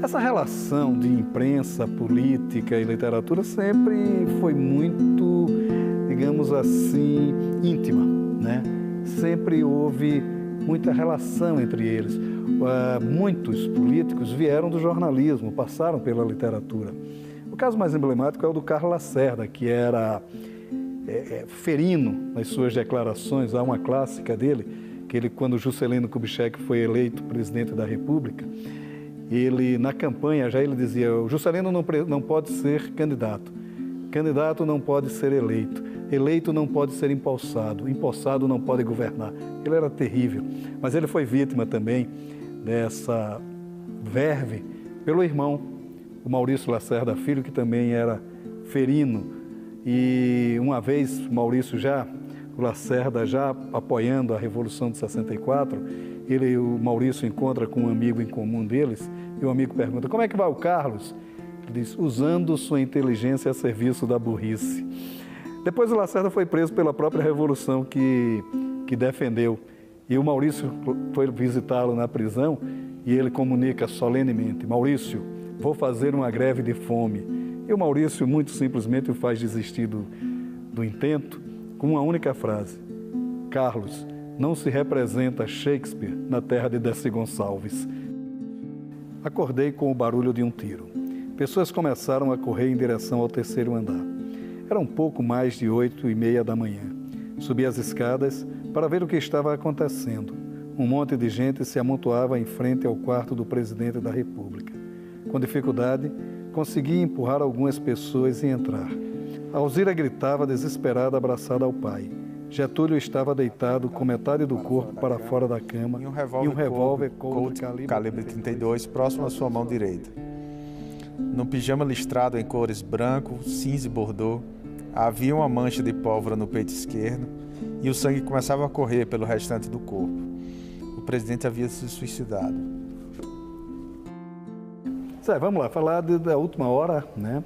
Essa relação de imprensa, política e literatura sempre foi muito, digamos assim, íntima, né? Sempre houve muita relação entre eles. Muitos políticos vieram do jornalismo, passaram pela literatura. O caso mais emblemático é o do Carlos Lacerda, que era ferino nas suas declarações. Há uma clássica dele, que ele, quando Juscelino Kubitschek foi eleito presidente da República, ele, na campanha, já ele dizia: o Juscelino não pode ser candidato, candidato não pode ser eleito, eleito não pode ser empossado, empossado não pode governar. Ele era terrível, mas ele foi vítima também dessa verve pelo irmão, o Maurício Lacerda Filho, que também era ferino. E uma vez o Lacerda já apoiando a Revolução de 64, o Maurício encontra com um amigo em comum deles, e o amigo pergunta: como é que vai o Carlos? Ele diz: usando sua inteligência a serviço da burrice. Depois o Lacerda foi preso pela própria Revolução que defendeu, e o Maurício foi visitá-lo na prisão, e ele comunica solenemente: Maurício, vou fazer uma greve de fome. E o Maurício, muito simplesmente, o faz desistir do intento com uma única frase: Carlos, não se representa Shakespeare na terra de Desce Gonçalves. Acordei com o barulho de um tiro. Pessoas começaram a correr em direção ao terceiro andar. Era um pouco mais de 8h30 da manhã. Subi as escadas para ver o que estava acontecendo. Um monte de gente se amontoava em frente ao quarto do presidente da República. Com dificuldade, consegui empurrar algumas pessoas e entrar. Alzira gritava desesperada, abraçada ao pai. Getúlio estava deitado com metade do corpo para fora da cama e um revólver Colt calibre 32 próximo à sua mão direita. No pijama listrado em cores branco, cinza e bordô, havia uma mancha de pólvora no peito esquerdo e o sangue começava a correr pelo restante do corpo. O presidente havia se suicidado. Vamos lá, falar da Última Hora, né?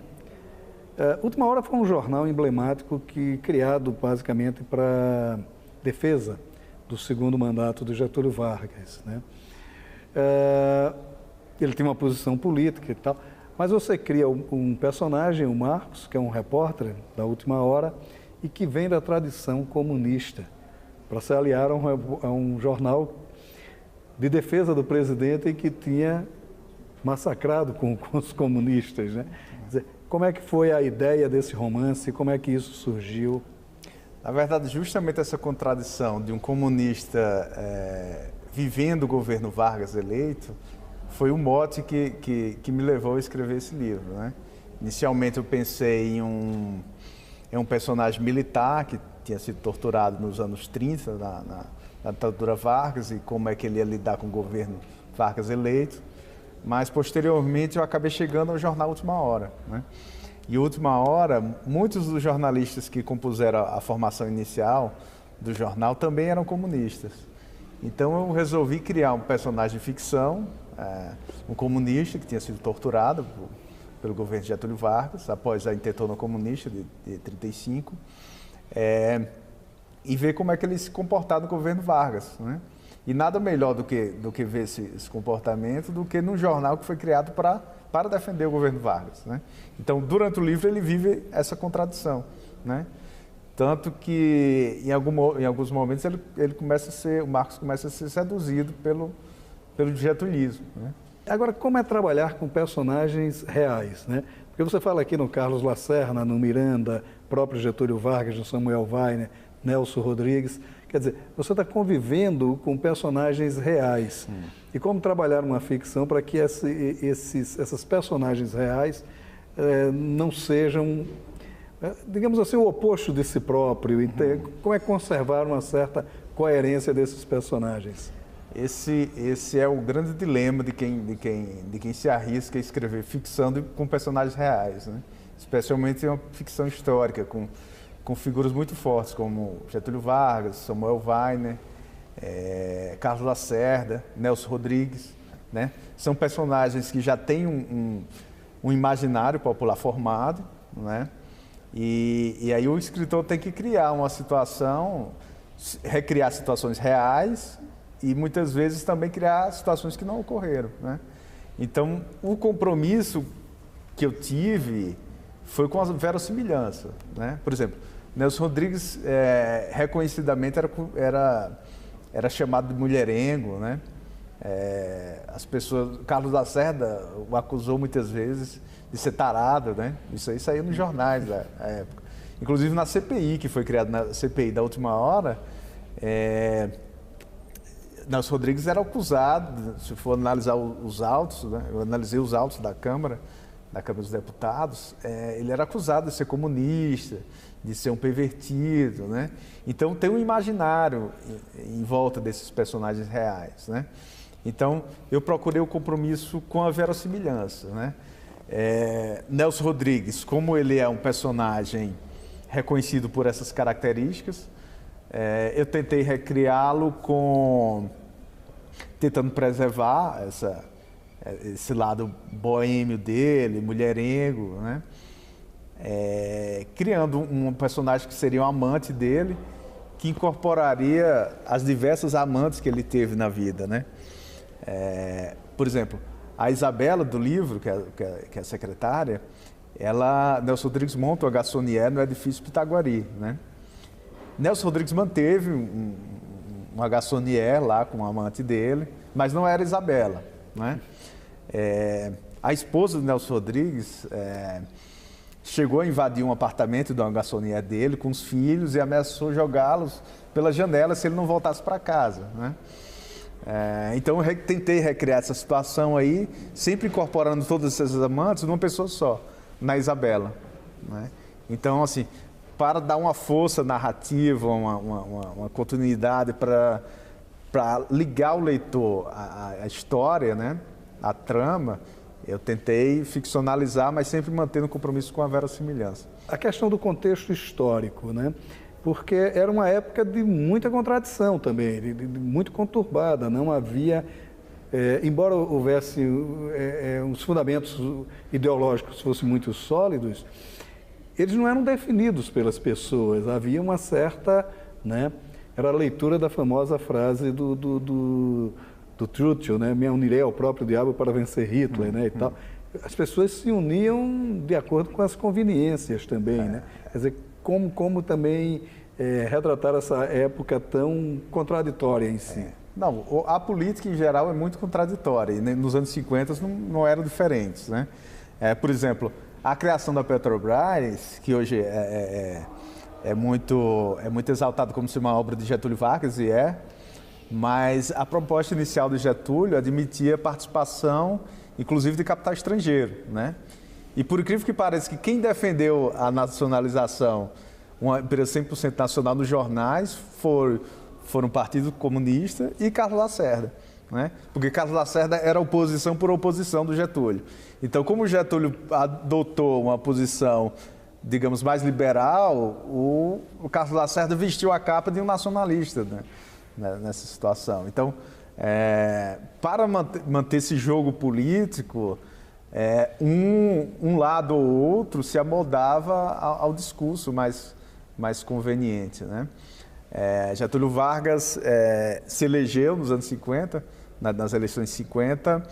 Última Hora foi um jornal emblemático criado basicamente para defesa do segundo mandato do Getúlio Vargas, né? Ele tinha uma posição política e tal, mas você cria um personagem, o Marcos, que é um repórter da Última Hora e que vem da tradição comunista, para se aliar a um jornal de defesa do presidente e que tinha massacrado com os comunistas, né? Quer dizer, como é que foi a ideia desse romance? Como é que isso surgiu? Na verdade, justamente essa contradição de um comunista vivendo o governo Vargas eleito foi o mote que me levou a escrever esse livro, né? Inicialmente eu pensei em um personagem militar que tinha sido torturado nos anos 30 na ditadura Vargas, e como é que ele ia lidar com o governo Vargas eleito. Mas, posteriormente, eu acabei chegando ao jornal Última Hora, né? E Última Hora, muitos dos jornalistas que compuseram a formação inicial do jornal também eram comunistas. Então, eu resolvi criar um personagem de ficção, um comunista que tinha sido torturado pelo governo de Getúlio Vargas, após a intentona comunista de 1935, e ver como é que ele se comportava no governo Vargas, né? E nada melhor do que ver esse comportamento do que num jornal que foi criado para defender o governo Vargas, né? Então, durante o livro, ele vive essa contradição, né? Tanto que, em alguns momentos, o Marcos começa a ser seduzido pelo getulismo, né? Agora, como é trabalhar com personagens reais, né? Porque você fala aqui no Carlos Lacerda, no Miranda, próprio Getúlio Vargas, no Samuel Weiner, Nelson Rodrigues. Quer dizer, você está convivendo com personagens reais. E como trabalhar uma ficção para que essas personagens reais não sejam, digamos assim, o oposto de si próprio? Como é conservar uma certa coerência desses personagens? Esse é o grande dilema de quem se arrisca a escrever ficção com personagens reais, né? Especialmente uma ficção histórica, com figuras muito fortes, como Getúlio Vargas, Samuel Weiner, Carlos Lacerda, Nelson Rodrigues, né? São personagens que já têm um imaginário popular formado, né? E aí o escritor tem que criar uma situação, recriar situações reais e muitas vezes também criar situações que não ocorreram, né? Então, o compromisso que eu tive foi com a verossimilhança, né? Por exemplo, Nelson Rodrigues, reconhecidamente, era chamado de mulherengo, né? As pessoas, Carlos Lacerda o acusou muitas vezes de ser tarado, né? Isso aí saiu nos jornais da época. Inclusive na CPI, que foi criada na CPI da última hora, Nelson Rodrigues era acusado, se for analisar os autos, né? Eu analisei os autos da Câmara dos Deputados, ele era acusado de ser comunista, de ser um pervertido, né? Então tem um imaginário em volta desses personagens reais, né? Então eu procurei o compromisso com a verossimilhança, né? Nelson Rodrigues, como ele é um personagem reconhecido por essas características, eu tentei recriá-lo tentando preservar esse lado boêmio dele, mulherengo, né? Criando um personagem que seria um amante dele, que incorporaria as diversas amantes que ele teve na vida, né? Por exemplo, a Isabela do livro, que é a secretária, Nelson Rodrigues monta uma garçonnière no edifício Pitaguari, né? Nelson Rodrigues manteve uma garçonnière lá com a amante dele, mas não era Isabela, né? A esposa do Nelson Rodrigues chegou a invadir um apartamento de uma garçonnière dele com os filhos e ameaçou jogá-los pela janela se ele não voltasse para casa, né? Então eu tentei recriar essa situação aí, sempre incorporando todas essas amantes numa pessoa só, na Isabela, né? Então, assim, para dar uma força narrativa, uma continuidade para ligar o leitor à história, né? A trama, eu tentei ficcionalizar, mas sempre mantendo o compromisso com a verossimilhança. A questão do contexto histórico, né? Porque era uma época de muita contradição também, de muito conturbada, não havia, embora houvesse os fundamentos ideológicos fossem muito sólidos, eles não eram definidos pelas pessoas, havia uma certa, né? Era a leitura da famosa frase do Churchill, né? Me unirei ao próprio diabo para vencer Hitler, né? E tal. As pessoas se uniam de acordo com as conveniências também, né? Quer dizer, como também retratar essa época tão contraditória em si. Não, a política em geral é muito contraditória, e nos anos 50 não eram diferentes, né? Por exemplo, a criação da Petrobras, que hoje é muito exaltado como se uma obra de Getúlio Vargas, mas a proposta inicial de Getúlio admitia participação, inclusive, de capital estrangeiro, né? E por incrível que pareça, que quem defendeu a nacionalização, uma empresa 100% nacional nos jornais, foram o Partido Comunista e Carlos Lacerda, né? Porque Carlos Lacerda era oposição por oposição do Getúlio. Então, como o Getúlio adotou uma posição, digamos, mais liberal, o Carlos Lacerda vestiu a capa de um nacionalista, né? Nessa situação. Então, para manter esse jogo político, um lado ou outro se amoldava ao discurso mais conveniente, né? Getúlio Vargas se elegeu nos anos 50, nas eleições 50,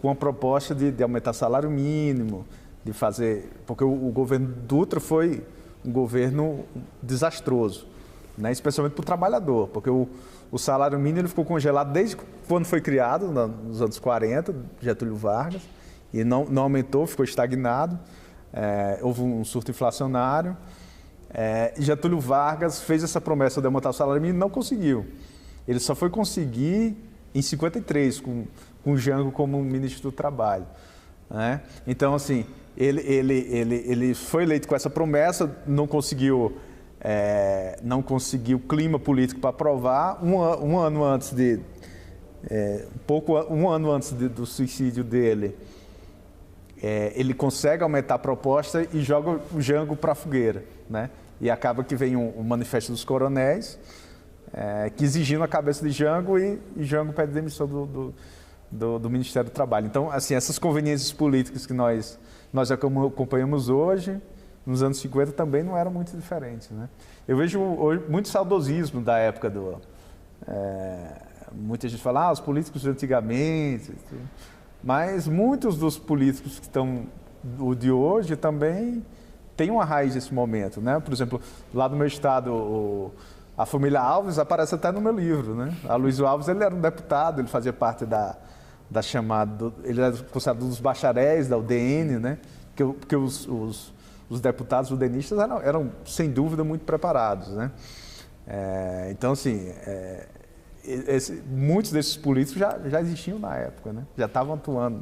com a proposta de aumentar o salário mínimo, de fazer... Porque o governo Dutra foi um governo desastroso, né? Especialmente para o trabalhador, porque o salário mínimo ele ficou congelado desde quando foi criado, nos anos 40, Getúlio Vargas, e não aumentou, ficou estagnado, houve um surto inflacionário. Getúlio Vargas fez essa promessa de aumentar o salário mínimo e não conseguiu. Ele só foi conseguir em 53, com o Jango como ministro do Trabalho, né? Então, assim, ele foi eleito com essa promessa, não conseguiu clima político para aprovar. Um ano antes do suicídio dele, ele consegue aumentar a proposta e joga o Jango para a fogueira, né? E acaba que vem um manifesto dos coronéis que exigindo a cabeça de Jango, e Jango pede demissão do Ministério do Trabalho. Então, assim, essas conveniências políticas que nós acompanhamos hoje, nos anos 50 também não eram muito diferentes, né? Eu vejo hoje muito saudosismo da época muita gente fala, os políticos de antigamente, Mas muitos dos políticos que estão de hoje também têm uma raiz desse momento, né? Por exemplo, lá no meu estado, a família Alves aparece até no meu livro, né? A Luiz Alves, ele era um deputado, ele fazia parte da chamada, ele era considerado um dos bacharéis da UDN, né? Porque os deputados udenistas eram, sem dúvida, muito preparados, né? Então, assim, muitos desses políticos já existiam na época, né? Já estavam atuando.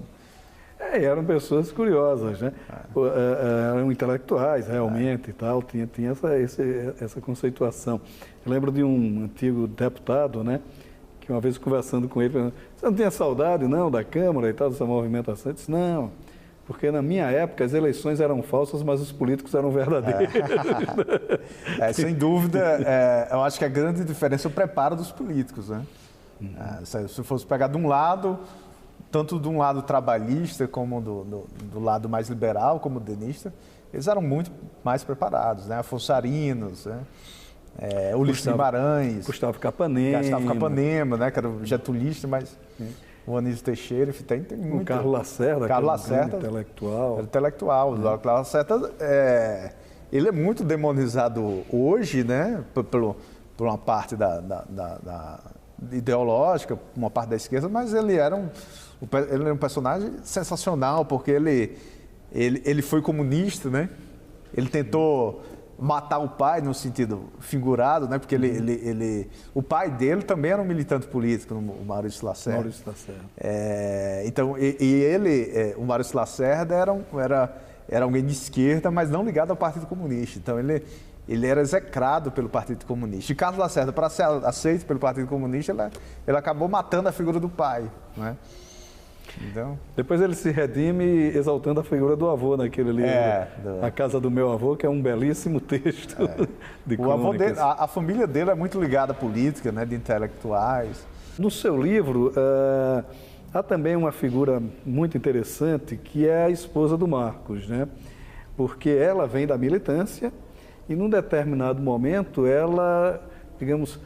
Eram pessoas curiosas, né? Eram intelectuais, realmente, e tal, tinha essa conceituação. Eu lembro de um antigo deputado, né? Que uma vez conversando com ele, falando, você não tinha saudade, não, da Câmara e tal, dessa movimentação? Eu disse, não, porque na minha época as eleições eram falsas, mas os políticos eram verdadeiros. Sem dúvida, eu acho que a grande diferença é o preparo dos políticos, né? Se fosse pegar de um lado, tanto de um lado trabalhista como do lado mais liberal, como udenista, eles eram muito mais preparados, né? Afonso Arinos, né? Ulisses Guimarães, Gustavo Capanema, né? Que era getulista, mas o Anísio Teixeira, tem muito. O Carlos Lacerda, Carlos Lacerda, intelectual. O Carlos Lacerda, ele é muito demonizado hoje, né? Por uma parte ideológica, uma parte da esquerda, mas ele era um personagem sensacional, porque ele foi comunista, né? Ele tentou matar o pai no sentido figurado, né? Porque o pai dele também era um militante político, o Maurício Lacerda. Então, o Maurício Lacerda era alguém de esquerda, mas não ligado ao Partido Comunista. Então, ele era execrado pelo Partido Comunista. E Carlos Lacerda, para ser aceito pelo Partido Comunista, ele acabou matando a figura do pai, né? Então... Depois ele se redime exaltando a figura do avô naquele livro, A Casa do Meu Avô, que é um belíssimo texto de crônicas. O avô dele, a família dele é muito ligada à política, né, de intelectuais. No seu livro, há também uma figura muito interessante, que é a esposa do Marcos, né? Porque ela vem da militância e, num determinado momento, ela, digamos,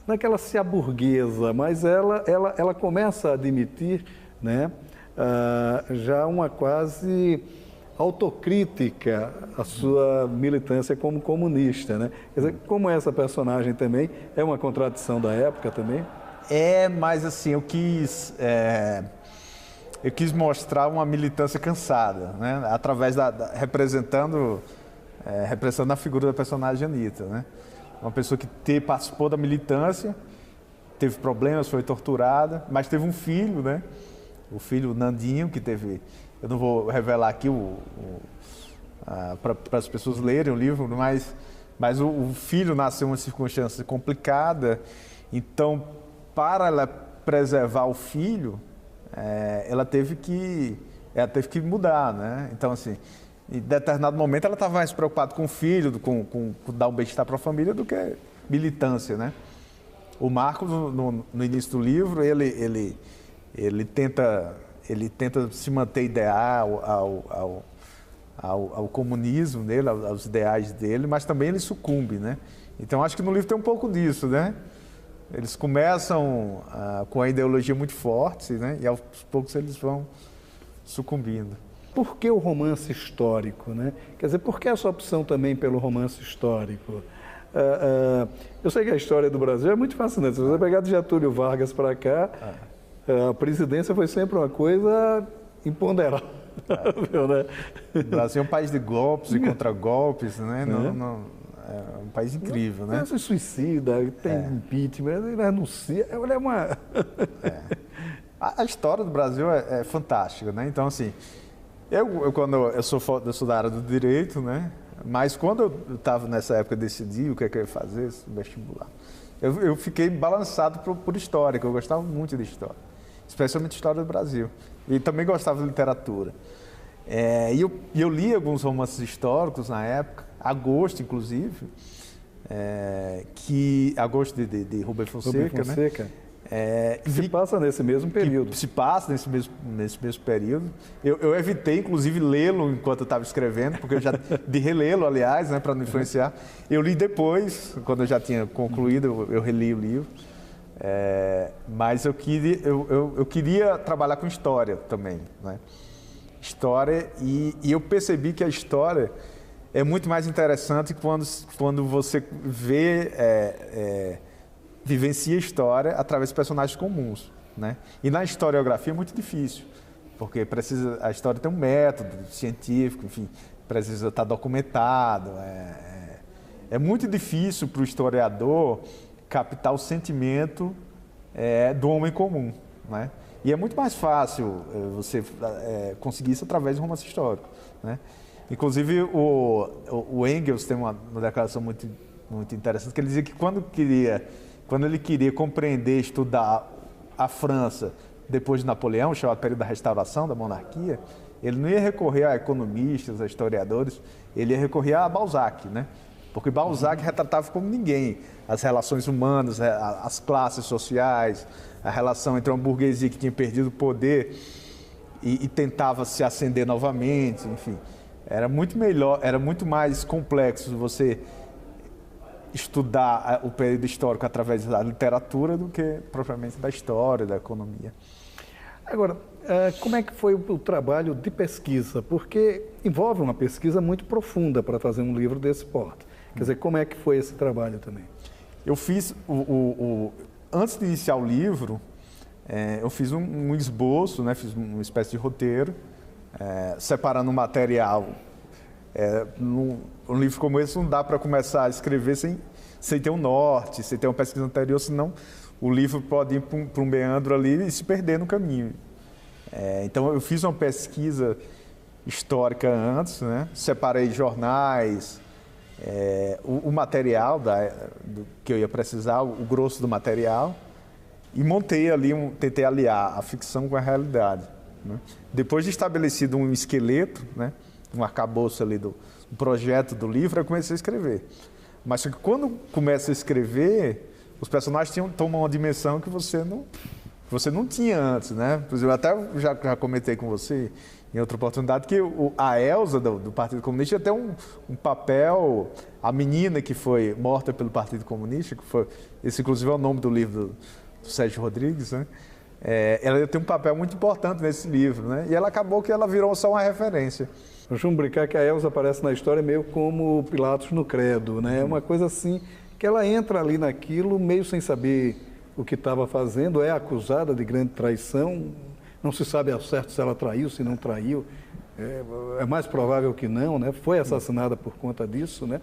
não é que ela se aburguesa, mas ela começa a admitir, né, já uma quase autocrítica à sua militância como comunista, né? Quer dizer, como essa personagem também é uma contradição da época também? Mas assim, eu quis mostrar uma militância cansada, né? Através representando a figura da personagem Anitta, né? Uma pessoa que participou da militância, teve problemas, foi torturada, mas teve um filho, né? O filho Nandinho, que teve... Eu não vou revelar aqui para as pessoas lerem o livro, mas o filho nasceu em uma circunstância complicada. Então, para ela preservar o filho, ela teve que mudar, né? Então, assim, em determinado momento ela estava mais preocupada com o filho, com dar um bem-estar para a família, do que militância, né? O Marcos, no início do livro, ele tenta se manter ideal ao comunismo dele, aos ideais dele, mas também ele sucumbe, né? Então, acho que no livro tem um pouco disso, né? Eles começam com a ideologia muito forte, né? E aos poucos eles vão sucumbindo. Por que o romance histórico, né? Quer dizer, por que essa opção também pelo romance histórico? Eu sei que a história do Brasil é muito fascinante. Se você pegar de Getúlio Vargas para cá, a presidência foi sempre uma coisa imponderável, né? O Brasil é um país de golpes e contragolpes, né? É um país incrível, né? Se suicida, tem impeachment, ele renuncia. A história do Brasil é fantástica, né? Então, assim, eu sou da área do direito, né? Mas quando eu estava nessa época, decidi o que eu ia fazer, vestibular, eu fiquei balançado por história, que eu gostava muito de história, especialmente história do Brasil. E também gostava de literatura. E eu li alguns romances históricos na época, Agosto, inclusive, Agosto de Rubem Fonseca, né? Se passa nesse mesmo período. Se passa nesse mesmo período. Eu evitei, inclusive, lê-lo enquanto eu estava escrevendo, porque de relê-lo, aliás, né, para não influenciar. Eu li depois, quando eu já tinha concluído, eu reli o livro. Mas eu queria trabalhar com história também, né? História, e eu percebi que a história é muito mais interessante quando você vivencia a história através de personagens comuns, né? E na historiografia é muito difícil, porque a história tem um método científico, enfim, precisa estar documentado. É muito difícil para o historiador captar o sentimento do homem comum, né? E é muito mais fácil você conseguir isso através de um romance histórico, né? Inclusive, o Engels tem uma declaração muito, muito interessante, que ele dizia que quando ele queria compreender, estudar a França depois de Napoleão, chamado período da restauração, da monarquia, ele não ia recorrer a economistas, a historiadores, ele ia recorrer a Balzac, né? Porque Balzac retratava como ninguém as relações humanas, as classes sociais, a relação entre uma burguesia que tinha perdido o poder e tentava se ascender novamente, enfim. Era muito melhor, era muito mais complexo você estudar o período histórico através da literatura do que propriamente da história, da economia. Agora, como é que foi o trabalho de pesquisa? Porque envolve uma pesquisa muito profunda para fazer um livro desse porte. Quer dizer, como é que foi esse trabalho também? Eu fiz, antes de iniciar o livro, eu fiz um esboço, né? Fiz uma espécie de roteiro, separando o material. Um livro como esse não dá para começar a escrever sem ter um norte, sem ter uma pesquisa anterior, senão o livro pode ir para um meandro ali e se perder no caminho. Então eu fiz uma pesquisa histórica antes, né? Separei jornais, o material que eu ia precisar, o grosso do material, e montei ali, tentei aliar a ficção com a realidade, né? Depois de estabelecido um esqueleto, né? Um arcabouço ali do projeto do livro, eu comecei a escrever. Mas quando começa a escrever, os personagens tomam uma dimensão que você não tinha antes, né? Por exemplo, até já comentei com você em outra oportunidade que a Elza do Partido Comunista tem um papel, a menina que foi morta pelo Partido Comunista, esse inclusive é o nome do livro do Sérgio Rodrigues, né? Ela tem um papel muito importante nesse livro, né? E ela acabou que ela virou só uma referência. Eu costumo brincar que a Elza aparece na história meio como Pilatos no Credo, né? É uma coisa assim, que ela entra ali naquilo meio sem saber o que estava fazendo, é acusada de grande traição, não se sabe ao certo se ela traiu, se não traiu, é mais provável que não, né? Foi assassinada por conta disso, né?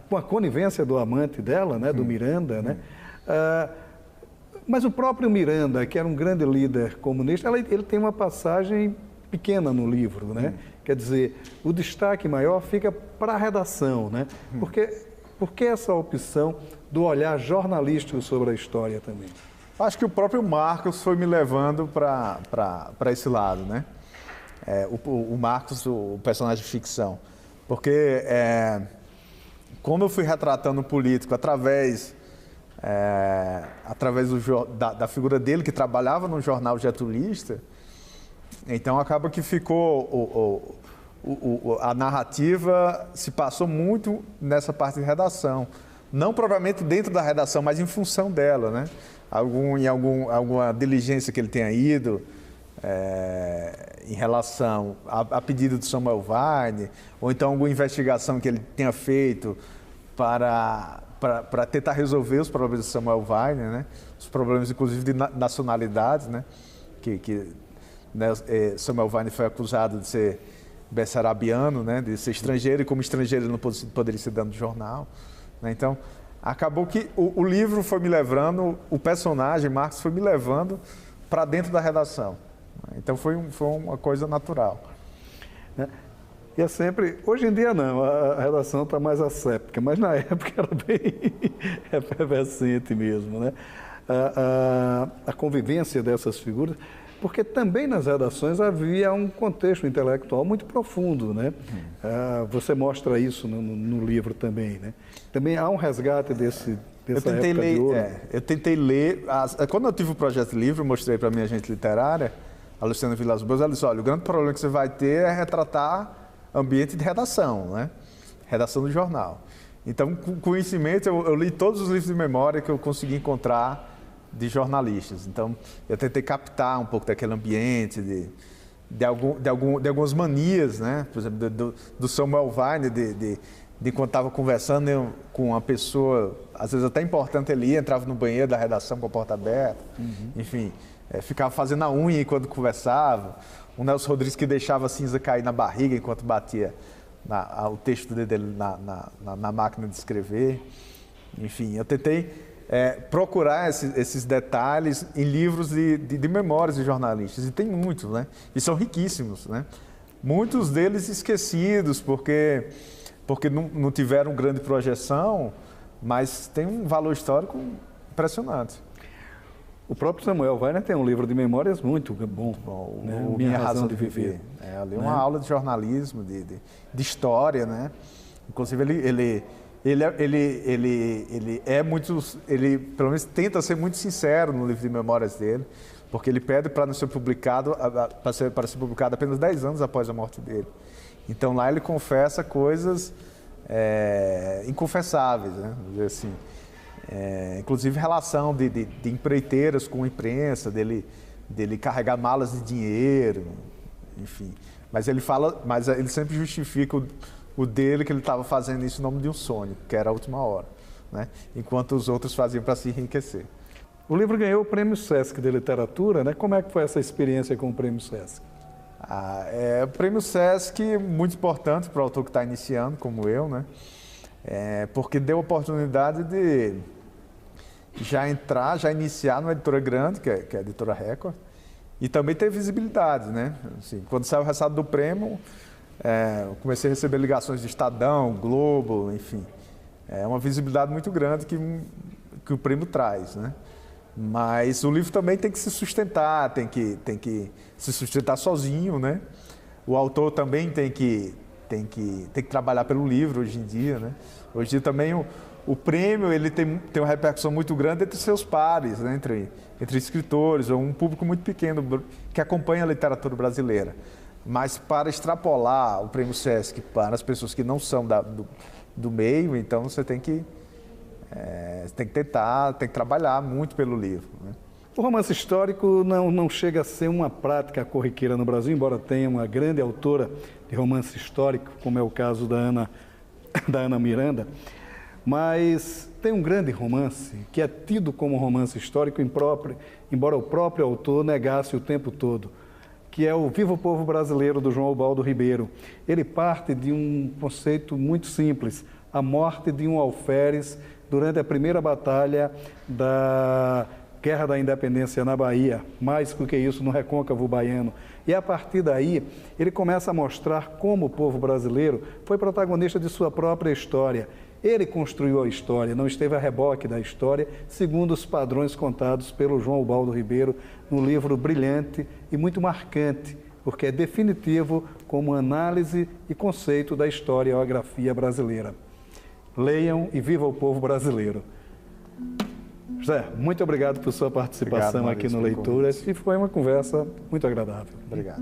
Com a conivência do amante dela, né? Do Miranda, né? Mas o próprio Miranda, que era um grande líder comunista, ele tem uma passagem pequena no livro, né? Quer dizer, o destaque maior fica para a redação, né? Por que essa opção do olhar jornalístico sobre a história também? Acho que o próprio Marcos foi me levando para esse lado, né? O Marcos, o personagem de ficção. Porque como eu fui retratando o político através da figura dele, que trabalhava no jornal getulista, então acaba que ficou a narrativa se passou muito nessa parte de redação, não propriamente dentro da redação, mas em função dela, né? Alguma diligência que ele tenha ido em relação a pedido de Samuel Weiner, ou então alguma investigação que ele tenha feito para tentar resolver os problemas de Samuel Weiner, né? Os problemas inclusive de nacionalidades, né? Samuel Weiner foi acusado de ser bessarabiano, né? De ser estrangeiro, e como estrangeiro ele não poderia ser dano de jornal, né? Então, acabou que o livro foi me levando, o personagem, Marcos, foi me levando para dentro da redação. Então, foi uma coisa natural. E é sempre... Hoje em dia, não, a redação está mais asséptica, mas na época era bem efervescente mesmo, né? A convivência dessas figuras... Porque também nas redações havia um contexto intelectual muito profundo, né? Você mostra isso no livro também, né? Também há um resgate dessa época de ouro. Eu tentei ler... Quando eu tive o projeto de livro, eu mostrei para a minha agente literária, a Luciana Vilas Boas, ela disse, olha, o grande problema que você vai ter é retratar ambiente de redação, né? Redação do jornal. Então, com conhecimento, eu li todos os livros de memória que eu consegui encontrar de jornalistas. Então, eu tentei captar um pouco daquele ambiente, de algumas manias, né? Por exemplo, do Samuel Weiner, de quando estava conversando com uma pessoa, às vezes até importante, ele ia, entrava no banheiro da redação com a porta aberta, enfim, ficava fazendo a unha enquanto conversava. O Nelson Rodrigues que deixava a cinza cair na barriga enquanto batia o texto dele na máquina de escrever. Enfim, eu tentei procurar esses detalhes em livros de memórias de jornalistas, e tem muitos, né? E são riquíssimos, né? Muitos deles esquecidos, porque não tiveram grande projeção, mas tem um valor histórico impressionante. O próprio Samuel Weiner tem um livro de memórias muito bom, né? Minha Razão de Viver. Ali uma aula de jornalismo, de história, né? Inclusive ele pelo menos tenta ser muito sincero no livro de memórias dele, porque ele pede para ser publicado apenas 10 anos após a morte dele. Então lá ele confessa coisas inconfessáveis, né? Vamos dizer assim. Inclusive relação de empreiteiras com a imprensa, dele carregar malas de dinheiro, enfim. Mas ele sempre justifica o dele, que ele estava fazendo isso em nome de um sonho, que era a última hora, né? Enquanto os outros faziam para se enriquecer. O livro ganhou o Prêmio Sesc de Literatura, né? Como é que foi essa experiência com o Prêmio Sesc? O Prêmio Sesc é muito importante para o autor que está iniciando, como eu, né? Porque deu a oportunidade de já iniciar numa editora grande, que é a Editora Record, e também ter visibilidade, né? Assim, quando saiu o resultado do prêmio, eu comecei a receber ligações de Estadão, Globo, enfim. É uma visibilidade muito grande que o prêmio traz, né? Mas o livro também tem que se sustentar, tem que se sustentar sozinho, né? O autor também tem que trabalhar pelo livro hoje em dia, né? Hoje em dia também o prêmio ele tem uma repercussão muito grande entre seus pares, né? Entre escritores, ou um público muito pequeno que acompanha a literatura brasileira. Mas para extrapolar o Prêmio Sesc para as pessoas que não são do meio, então você tem que tentar, tem que trabalhar muito pelo livro, né? O romance histórico não chega a ser uma prática corriqueira no Brasil, embora tenha uma grande autora de romance histórico, como é o caso da Ana Miranda, mas tem um grande romance que é tido como romance histórico impróprio, embora o próprio autor negasse o tempo todo, que é o Viva o Povo Brasileiro, do João Ubaldo Ribeiro. Ele parte de um conceito muito simples, a morte de um alferes durante a primeira batalha da Guerra da Independência na Bahia, mais do que isso, no recôncavo baiano. E a partir daí, ele começa a mostrar como o povo brasileiro foi protagonista de sua própria história. Ele construiu a história, não esteve a reboque da história, segundo os padrões contados pelo João Ubaldo Ribeiro, num livro brilhante e muito marcante, porque é definitivo como análise e conceito da historiografia brasileira. Leiam e viva o povo brasileiro. José, muito obrigado por sua participação aqui no Leituras, e foi uma conversa muito agradável. Obrigado.